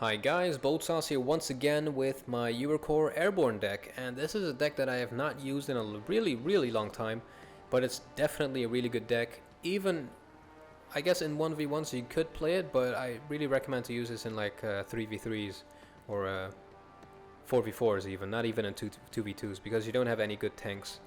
Hi guys, Boltsauce here once again with my Eurocorps Airborne deck, and this is a deck that I have not used in a really long time, but it's definitely a really good deck. Even, I guess in 1v1s you could play it, but I really recommend to use this in like 3v3s or 4v4s even, not even in 2v2s, because you don't have any good tanks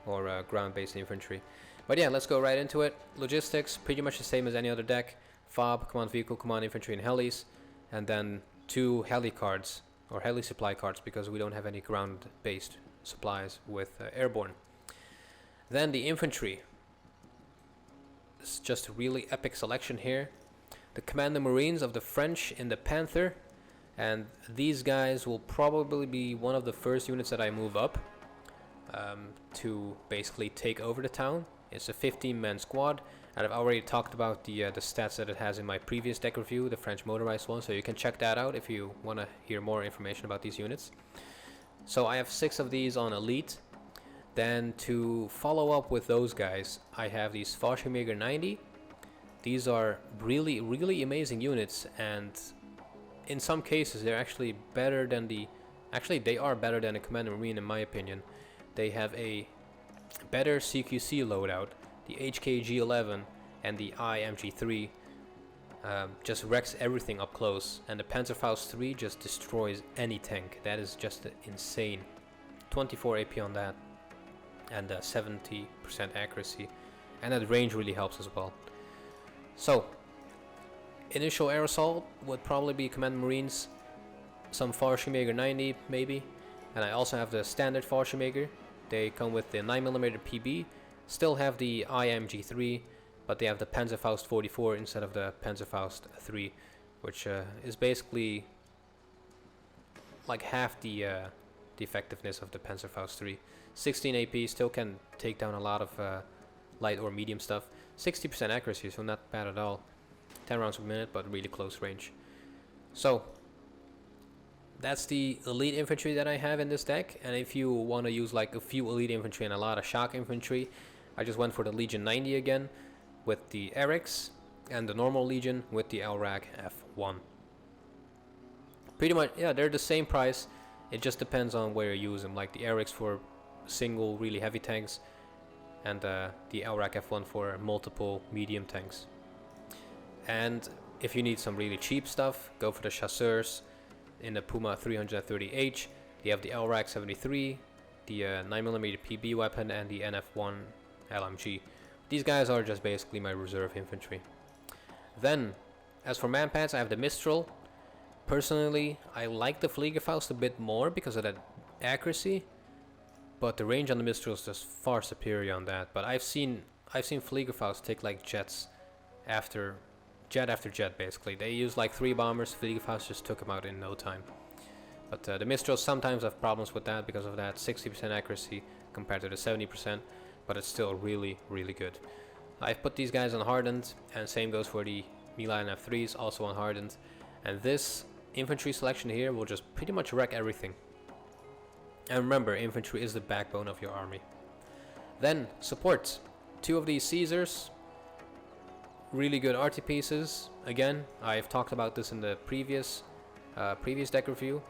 or ground-based infantry. But yeah, let's go right into it. Logistics, pretty much the same as any other deck. Fob, command vehicle, command infantry, and helis. And then 2 heli cards, or heli supply cards, because we don't have any ground-based supplies with Airborne. Then the infantry. It's just a really epic selection here. The Commander Marines of the French in the Panther. And these guys will probably be one of the first units that I move up to basically take over the town. It's a 15-man squad, and I've already talked about the stats that it has in my previous deck review, the French motorized one, so you can check that out if you want to hear more information about these units. So I have 6 of these on Elite. Then to follow up with those guys, I have these Fallschirmjäger 90. These are really amazing units, and in some cases they're actually better than the... Actually, they are better than a Commander Marine in my opinion. They have a better CQC loadout. The HKG11 and the IMG3 just wrecks everything up close, and the Panzerfaust 3 just destroys any tank. That is just insane. 24 AP on that, and 70% accuracy, and that range really helps as well. So, initial air assault would probably be Command Marines, some Fallschirmjäger 90 maybe, and I also have the standard Fallschirmjäger. They come with the 9mm PB, still have the IMG3, but they have the Panzerfaust 44 instead of the Panzerfaust 3, which is basically like half the effectiveness of the Panzerfaust 3. 16 AP, still can take down a lot of light or medium stuff. 60% accuracy, so not bad at all. 10 rounds per minute, but really close range. So that's the elite infantry that I have in this deck, and if you want to use like a few elite infantry and a lot of shock infantry, I just went for the Legion 90 again with the Erics, and the normal Legion with the LRAC F1. Pretty much, yeah, they're the same price. It just depends on where you use them, like the Erics for single really heavy tanks, and the LRAC F1 for multiple medium tanks. And if you need some really cheap stuff, go for the Chasseurs in the Puma 330H. You have the LRAC 73, the 9mm PB weapon, and the NF1 LMG. These guys are just basically my reserve infantry. Then, as for manpads, I have the Mistral. Personally, I like the Fliegerfaust a bit more because of that accuracy, but the range on the Mistral is just far superior on that. But I've seen Fliegerfaust take like jet after jet basically. They used like 3 bombers, Fliegerfaust just took them out in no time. But the Mistrals sometimes have problems with that because of that 60% accuracy compared to the 70%, but it's still really good. I've put these guys on hardened, and same goes for the Milan F3s, also on hardened. And this infantry selection here will just pretty much wreck everything. And remember, infantry is the backbone of your army. Then support. 2 of these Caesars. Really good arty pieces. Again, I've talked about this in the previous deck review,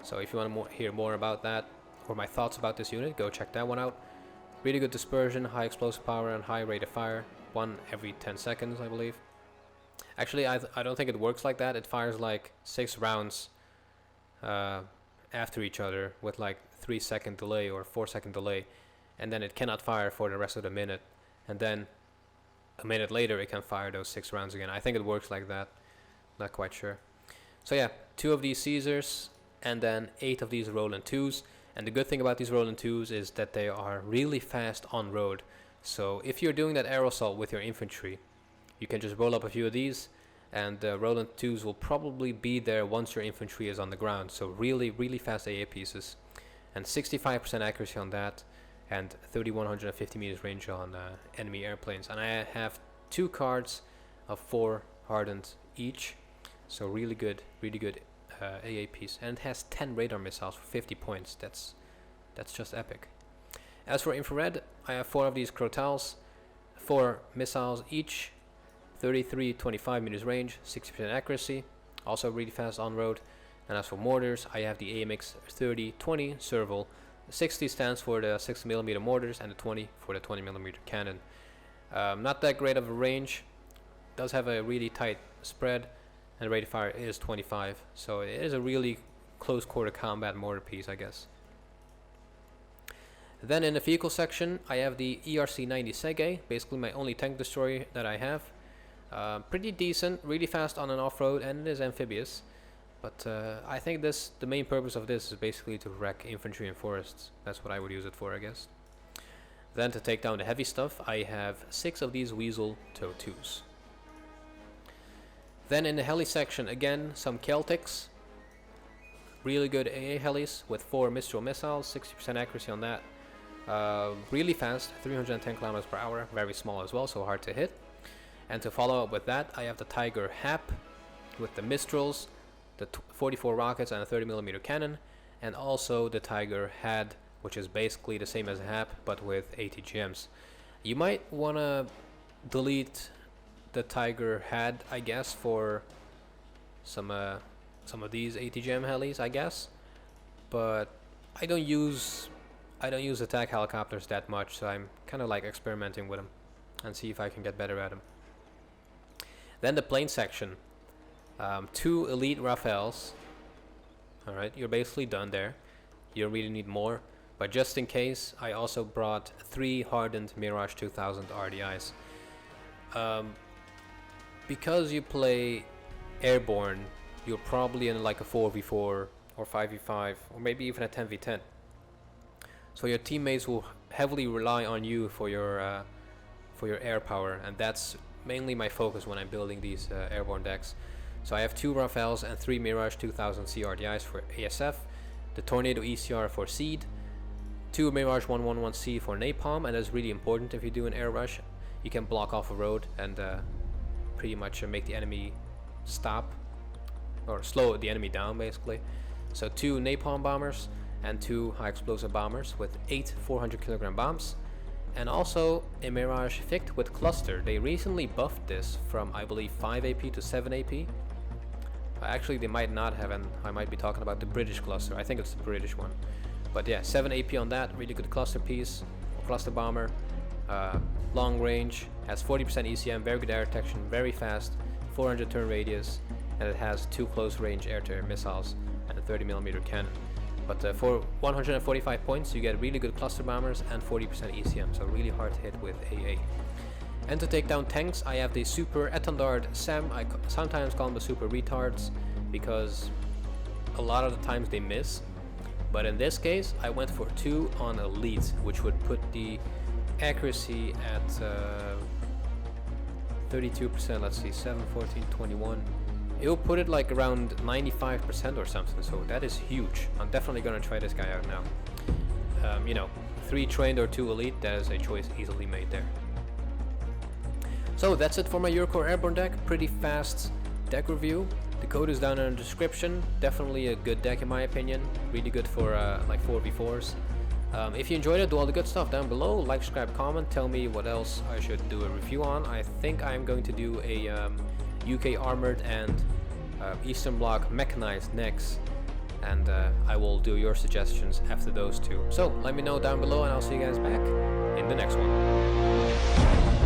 so if you want to hear more about that or my thoughts about this unit, go check that one out. Really good dispersion, high explosive power, and high rate of fire. 1 every 10 seconds, I believe. Actually, I don't think it works like that. It fires like 6 rounds after each other with like 3-second delay or 4-second delay, and then it cannot fire for the rest of the minute, and then a minute later it can fire those 6 rounds again. I think it works like that, not quite sure. So yeah, 2 of these Caesars, and then 8 of these Roland 2s. And the good thing about these Roland 2s is that they are really fast on road. So if you're doing that air assault with your infantry, you can just roll up a few of these, and the Roland 2s will probably be there once your infantry is on the ground. So really fast AA pieces, and 65% accuracy on that, and 3150 meters range on enemy airplanes. And I have 2 cards of 4 hardened each, so really good AA piece. And it has 10 radar missiles for 50 points. That's just epic. As for infrared, I have 4 of these Crotals, 4 missiles each, 33-25 meters range, 60% accuracy. also really fast on road. And as for mortars, I have the AMX 30-20 Serval. The 60 stands for the 60mm mortars and the 20 for the 20mm cannon. Not that great of a range, does have a really tight spread, and the rate of fire is 25, so it is a really close quarter combat mortar piece, I guess. Then in the vehicle section, I have the ERC-90 Sege, basically my only tank destroyer that I have. Pretty decent, really fast on and off-road, and it is amphibious. But I think the main purpose of this is basically to wreck infantry in forests. That's what I would use it for, I guess. Then to take down the heavy stuff, I have 6 of these Weasel TOW2s. Then in the heli section, again, some Celtics. Really good AA helis with 4 Mistral missiles, 60% accuracy on that. Really fast, 310 kilometers per hour, very small as well, so hard to hit. And to follow up with that, I have the Tiger HAP with the Mistrals, the 44 rockets and a 30mm cannon, and also the Tiger HAD, which is basically the same as a HAP but with ATGMs. You might want to delete the Tiger HAD, I guess, for some of these ATGM helis, I guess, but I don't use attack helicopters that much, so I'm kind of like experimenting with them and see if I can get better at them. Then the plane section, 2 elite Rafales. Alright, you're basically done there. You don't really need more, but just in case, I also brought 3 hardened Mirage 2000 RDIs. Because you play Airborne, you're probably in like a 4v4 or 5v5 or maybe even a 10v10. So your teammates will heavily rely on you for your air power, and that's mainly my focus when I'm building these Airborne decks. So I have 2 Rafales and 3 Mirage 2000 CRDIs for ASF, the Tornado ECR for Seed, 2 Mirage 111C for Napalm, and that's really important if you do an air rush. You can block off a road and pretty much make the enemy stop, or slow the enemy down basically. So 2 Napalm bombers and 2 high explosive bombers with 8 400 kilogram bombs, and also a Mirage Fict with cluster. They recently buffed this from, I believe, 5 AP to 7 AP. Actually, they might not have, and I might be talking about the British cluster. I think it's the British one. But yeah, 7 AP on that, really good cluster piece, cluster bomber, long range, has 40% ECM, very good air detection, very fast, 400 turn radius, and it has 2 close range air-to-air missiles and a 30mm cannon. But for 145 points, you get really good cluster bombers and 40% ECM, so really hard to hit with AA. And to take down tanks, I have the Super Etendard Sam. I sometimes call them the Super Retards because a lot of the times they miss. But in this case, I went for 2 on Elite, which would put the accuracy at 32%. Let's see, 7, 14, 21. It will put it like around 95% or something, so that is huge. I'm definitely gonna try this guy out now. You know, 3 trained or 2 elite, that is a choice easily made there. So that's it for my Eurocorps Airborne deck. Pretty fast deck review. The code is down in the description. Definitely a good deck in my opinion. Really good for like 4v4s. If you enjoyed it, do all the good stuff down below. Like, subscribe, comment. Tell me what else I should do a review on. I think I'm going to do a UK Armored and Eastern Bloc Mechanized next. And I will do your suggestions after those 2. So let me know down below, and I'll see you guys back in the next one.